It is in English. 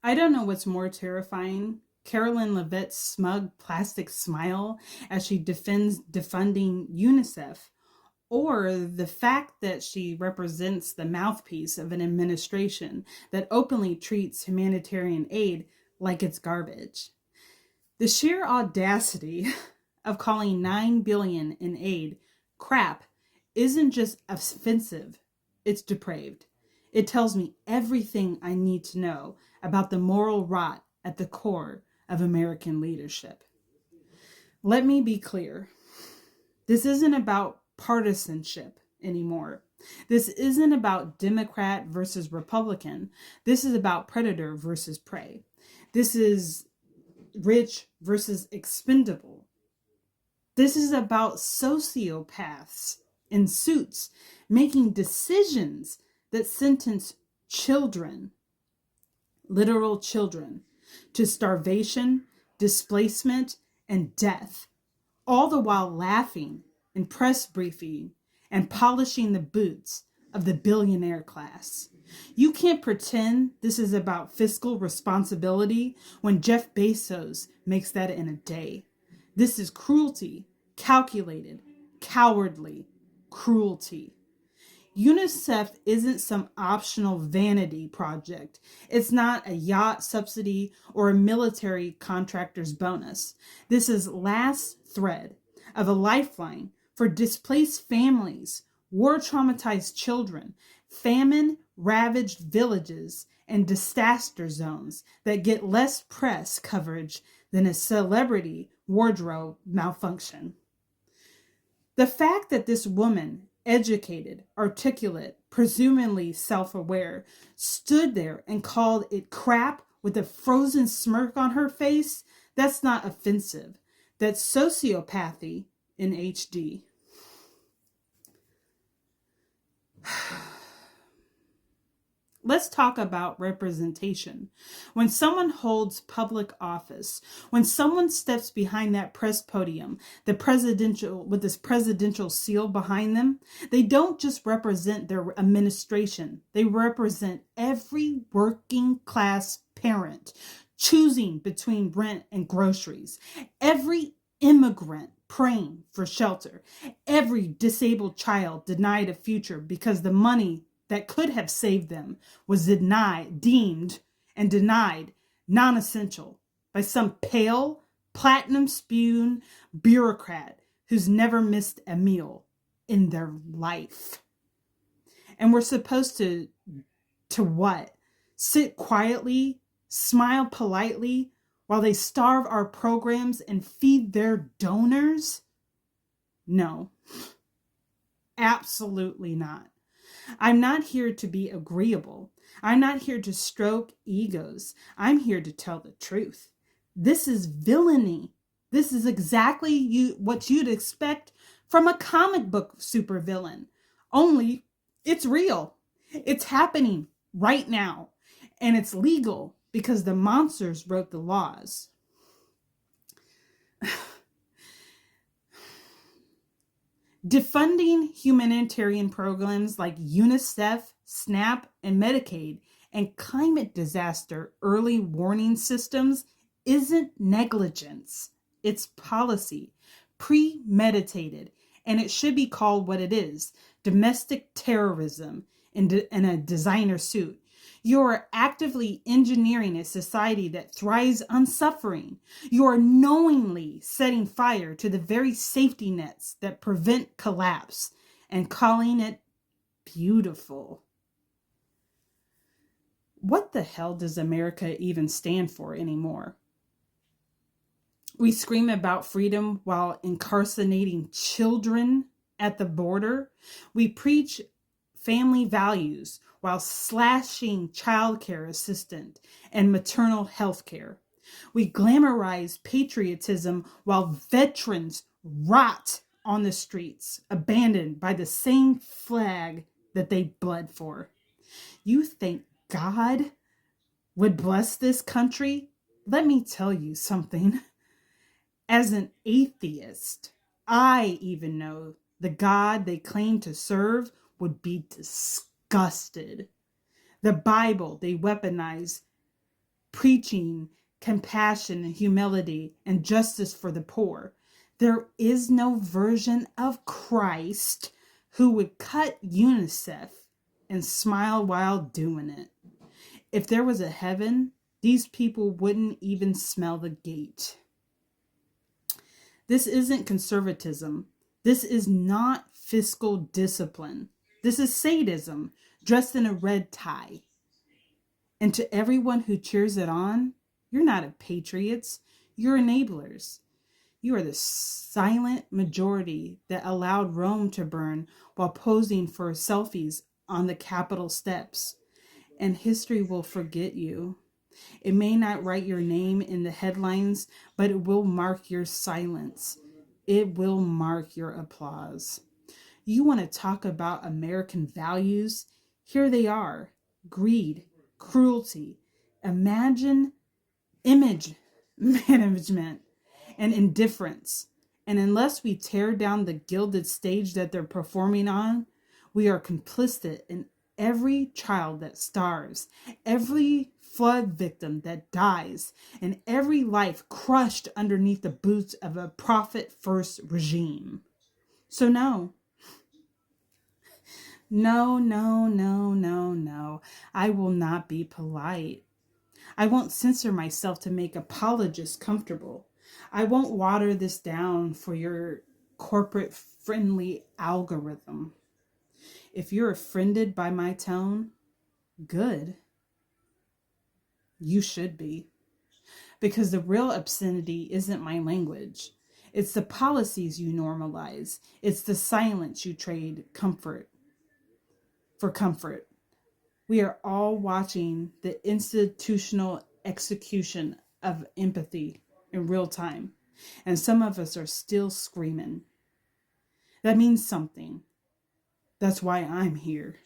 I don't know what's more terrifying. Carolyn Levitt's smug plastic smile as she defends defunding UNICEF, or the fact that she represents the mouthpiece of an administration that openly treats humanitarian aid like it's garbage. The sheer audacity of calling 9 billion in aid crap isn't just offensive, it's depraved. It tells me everything I need to know about the moral rot at the core of American leadership. Let me be clear. This isn't about partisanship anymore. This isn't about Democrat versus Republican. This is about predator versus prey. This is rich versus expendable. This is about sociopaths in suits making decisions that sentence children, literal children, to starvation, displacement, and death, all the while laughing in press briefing and polishing the boots of the billionaire class. You can't pretend this is about fiscal responsibility when Jeff Bezos makes that in a day. This is cruelty, calculated, cowardly cruelty. UNICEF isn't some optional vanity project. It's not a yacht subsidy or a military contractor's bonus. This is last thread of a lifeline for displaced families, war-traumatized children, famine-ravaged villages, and disaster zones that get less press coverage than a celebrity wardrobe malfunction. The fact that this woman, educated, articulate, presumably self-aware, stood there and called it crap with a frozen smirk on her face, that's not offensive. That's sociopathy in HD. Let's talk about representation. When someone holds public office, when someone steps behind that press podium, with this presidential seal behind them, they don't just represent their administration. They represent every working class parent choosing between rent and groceries, every immigrant praying for shelter, every disabled child denied a future because the money that could have saved them was deemed non-essential by some pale, platinum-spewed bureaucrat who's never missed a meal in their life. And we're supposed to what? Sit quietly, smile politely while they starve our programs and feed their donors? No, absolutely not. I'm not here to be agreeable. I'm not here to stroke egos. I'm here to tell the truth. This is villainy. This is exactly what you'd expect from a comic book supervillain. Only it's real. It's happening right now. And it's legal because the monsters wrote the laws. Defunding humanitarian programs like UNICEF, SNAP, and Medicaid, and climate disaster early warning systems isn't negligence. It's policy, premeditated, and it should be called what it is: domestic terrorism in a designer suit. You are actively engineering a society that thrives on suffering. You are knowingly setting fire to the very safety nets that prevent collapse and calling it beautiful. What the hell does America even stand for anymore? We scream about freedom while incarcerating children at the border. We preach family values while slashing childcare assistance and maternal health care. We glamorize patriotism while veterans rot on the streets, abandoned by the same flag that they bled for. You think God would bless this country? Let me tell you something. As an atheist, I even know the God they claim to serve would be disgusted. The Bible they weaponize preaching compassion and humility and justice for the poor. There is no version of Christ who would cut UNICEF and smile while doing it. If there was a heaven, these people wouldn't even smell the gate. This isn't conservatism. This is not fiscal discipline. This is sadism dressed in a red tie. And to everyone who cheers it on, you're not a patriots, you're enablers. You are the silent majority that allowed Rome to burn while posing for selfies on the Capitol steps. And history will forget you. It may not write your name in the headlines, but it will mark your silence. It will mark your applause. You want to talk about American values? Here they are: greed, cruelty, image management, and indifference. And unless we tear down the gilded stage that they're performing on, we are complicit in every child that starves, every flood victim that dies, and every life crushed underneath the boots of a profit-first regime. So no, no. I will not be polite. I won't censor myself to make apologists comfortable. I won't water this down for your corporate-friendly algorithm. If you're offended by my tone, good. You should be. Because the real obscenity isn't my language. It's the policies you normalize. It's the silence you trade comfort for comfort. We are all watching the institutional execution of empathy in real time. And some of us are still screaming. That means something. That's why I'm here.